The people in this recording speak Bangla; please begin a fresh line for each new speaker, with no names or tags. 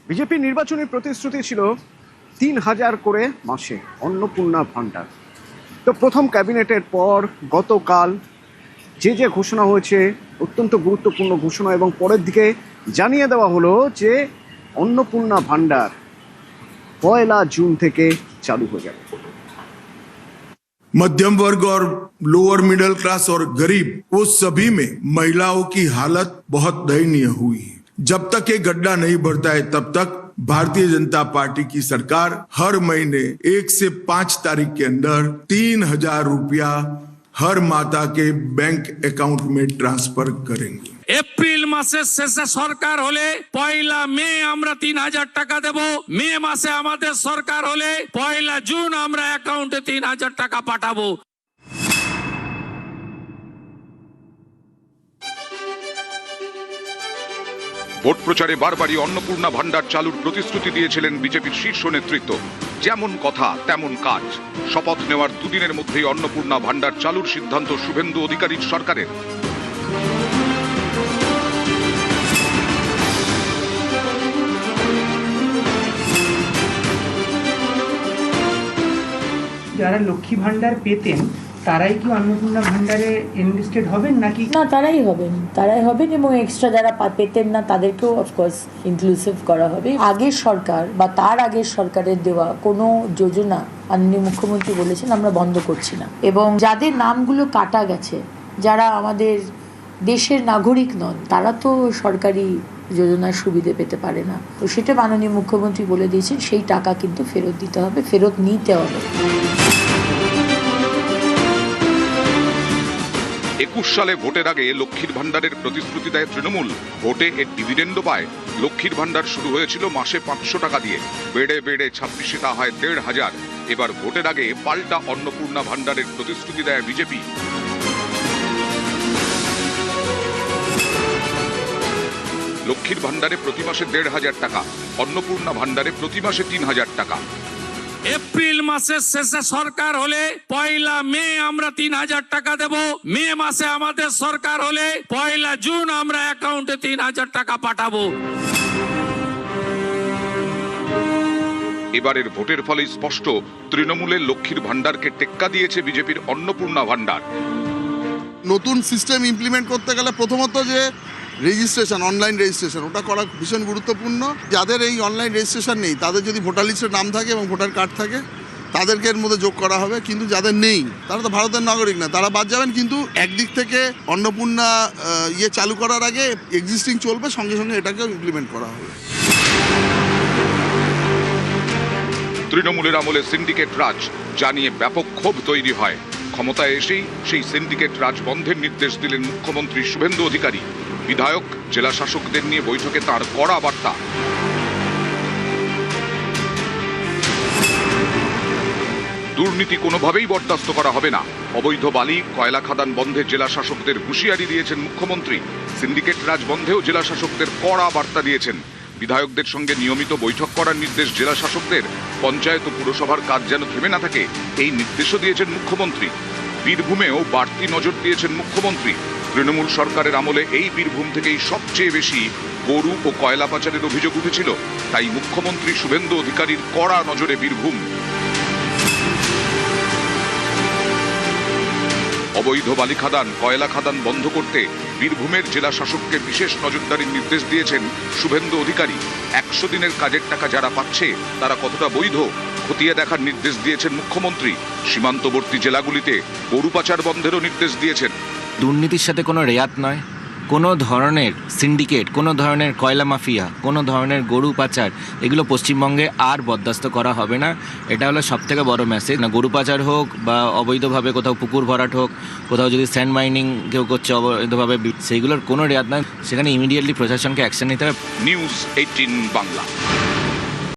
বিজেপির নির্বাচনী প্রতিশ্রুতি ছিল ৩,০০০ করে মাসে অন্নপূর্ণা ভাণ্ডার। তো প্রথম ক্যাবিনেটের পর গতকাল যে ঘোষণা হয়েছে অত্যন্ত গুরুত্বপূর্ণ ঘোষণা, এবং পরের দিকে জানিয়ে দেওয়া হলো যে অন্নপূর্ণা ভাণ্ডার 1 जून থেকে চালু হয়ে যাবে।
मध्यम वर्ग और लोअर मिडिल क्लास और गरीब वो सभी में महिलाओं की हालत बहुत दयनीय हुई है। जब तक ये गड्ढा नहीं भरता है तब तक भारतीय जनता पार्टी की सरकार हर महीने 1 से 5 तारीख के अंदर 3,000 रुपया हर माता के बैंक अकाउंट में ट्रांसफर करेंगे।
एप्रिल मासे शेषे सरकार होले 1 मे আমরা 3,000 টাকা দেব। মে মাসে আমাদের সরকার হলে 1 জুন আমরা অ্যাকাউন্টে 3,000 টাকা পাঠাবো।
ভোট প্রচারে বারবারই অন্নপূর্ণা ভাণ্ডার চালুর প্রতিশ্রুতি দিয়েছিলেন বিজেপির শীর্ষ নেতৃত্ব। যেমন কথা তেমন কাজ। শপথ নেওয়ার দুদিনের মধ্যেই অন্নপূর্ণা ভাণ্ডার চালুর সিদ্ধান্ত শুভেন্দু অধিকারীর সরকারের।
যারা লক্ষ্মী ভান্ডার পেতেন তারাই কি অন্নপূর্ণা ভান্ডারে এনলিস্টেড হবেন নাকি?
না, তারাই হবেন এবং এক্সট্রা যারা পেতেন না তাদেরকেও অফকোর্স ইনক্লুসিভ করা হবে। আগের সরকার বা তার আগের সরকারের দেওয়া কোনো যোজনা মাননীয় মুখ্যমন্ত্রী বলেছেন আমরা বন্ধ করছি না, এবং যাদের নামগুলো কাটা গেছে, যারা আমাদের দেশের নাগরিক নন, তারা তো সরকারি যোজনার সুবিধে পেতে পারে না। তো সেটা মাননীয় মুখ্যমন্ত্রী বলে দিয়েছেন, সেই টাকা কিন্তু ফেরত দিতে হবে, ফেরত নিতে হবে।
21 সালে ভোটের আগে লক্ষ্মীর ভাণ্ডারের প্রতিশ্রুতি দেয় তৃণমূল। ভোটে এর ডিভিডেন্ডও পায়। লক্ষ্মীর ভাণ্ডার শুরু হয়েছিল মাসে 500 টাকা দিয়ে, বেড়ে 26 তা হয় 1,500। এবার ভোটের আগে পাল্টা অন্নপূর্ণা ভাণ্ডারের প্রতিশ্রুতি দেয় বিজেপি। লক্ষ্মীর ভাণ্ডারে প্রতি মাসে 1,500 টাকা, অন্নপূর্ণা ভাণ্ডারে প্রতি মাসে 3,000 টাকা।
এপ্রিল মাসের শেষে সরকার হলে 1 মে আমরা 3,000 টাকা দেব। মে মাসে আমাদের সরকার হলে 1 জুন আমরা অ্যাকাউন্টে 3,000 টাকা পাঠাবো।
এবারের ভোটের ফলে স্পষ্ট তৃণমূলের লক্ষ্মীর ভাণ্ডারকে টেক্কা দিয়েছে বিজেপির অন্নপূর্ণা ভাণ্ডার।
নতুন সিস্টেম ইমপ্লিমেন্ট করতে গেলে প্রথমত যে রেজিস্ট্রেশন, অনলাইন রেজিস্ট্রেশন, ওটা করা ভীষণ গুরুত্বপূর্ণ। যাদের এই অনলাইন রেজিস্ট্রেশন নেই তাদের যদি ভোটার লিস্টে নাম থাকে এবং ভোটার কার্ড থাকে তাদেরকে এর মধ্যে যোগ করা হবে, কিন্তু যাদের নেই তারা তো ভারতের নাগরিক না, তারা বাদ যাবেন। কিন্তু একদিক থেকে অন্নপূর্ণা চালু করার আগে এক্সিস্টিং চলবে, সঙ্গে সঙ্গে এটাকেও ইমপ্লিমেন্ট করা হবে।
তৃণমূলের আমলে সিন্ডিকেট রাজ জানিয়ে ব্যাপক ক্ষোভ তৈরি হয়। ক্ষমতায় এসেই সেই সিন্ডিকেট রাজ বন্ধের নির্দেশ দিলেন মুখ্যমন্ত্রী শুভেন্দু অধিকারী। বিধায়ক, জেলা শাসকদের নিয়ে বৈঠকে তার কড়া বার্তা। দুর্নীতি কোনোভাবেই বরদাস্ত করা হবে না। অবৈধ বালি, কয়লা খাদান বন্ধে জেলা শাসকদের হুঁশিয়ারি দিয়েছেন মুখ্যমন্ত্রী। সিন্ডিকেট রাজ বন্ধেও জেলা শাসকদের কড়া বার্তা দিয়েছেন। বিধায়কদের সঙ্গে নিয়মিত বৈঠক করার নির্দেশ জেলা শাসকদের। পঞ্চায়েত ও পুরসভার কাজ যেন থেমে না থাকে এই নির্দেশও দিয়েছেন মুখ্যমন্ত্রী। বীরভূমেও বাড়তি নজর দিয়েছেন মুখ্যমন্ত্রী। তৃণমূল সরকারের আমলে এই বীরভূম থেকেই সবচেয়ে বেশি গরু ও কয়লা পাচারের অভিযোগ উঠেছিল। তাই মুখ্যমন্ত্রী শুভেন্দু অধিকারীর কড়া নজরে বীরভূম। অবৈধ বালি খাদান, কয়লা খাদান বন্ধ করতে বীরভূমের জেলা শাসককে বিশেষ নজরদারির নির্দেশ দিয়েছেন শুভেন্দু অধিকারী। 100 দিনের কাজের টাকা যারা পাচ্ছে তারা কতটা বৈধ খতিয়ে দেখার নির্দেশ দিয়েছেন মুখ্যমন্ত্রী। সীমান্তবর্তী জেলাগুলিতে গরু পাচার বন্ধেরও নির্দেশ দিয়েছেন।
দুর্নীতির সাথে কোনো রেয়াত নয়, কোনো ধরনের সিন্ডিকেট, কোনো ধরনের কয়লা মাফিয়া, কোনো ধরনের গরু পাচার, এগুলো পশ্চিমবঙ্গে আর বরদাস্ত করা হবে না। এটা হলো সবথেকে বড় মেসেজ। না গরু পাচার হোক বা অবৈধভাবে কোথাও পুকুর ভরাট হোক, কোথাও যদি স্যান্ড মাইনিং কেউ করছে অবৈধভাবে, সেইগুলোর কোনো রেয়াত নয়। সেখানে ইমিডিয়েটলি প্রশাসনকে অ্যাকশন নিতে হবে।
নিউজ 18 বাংলা।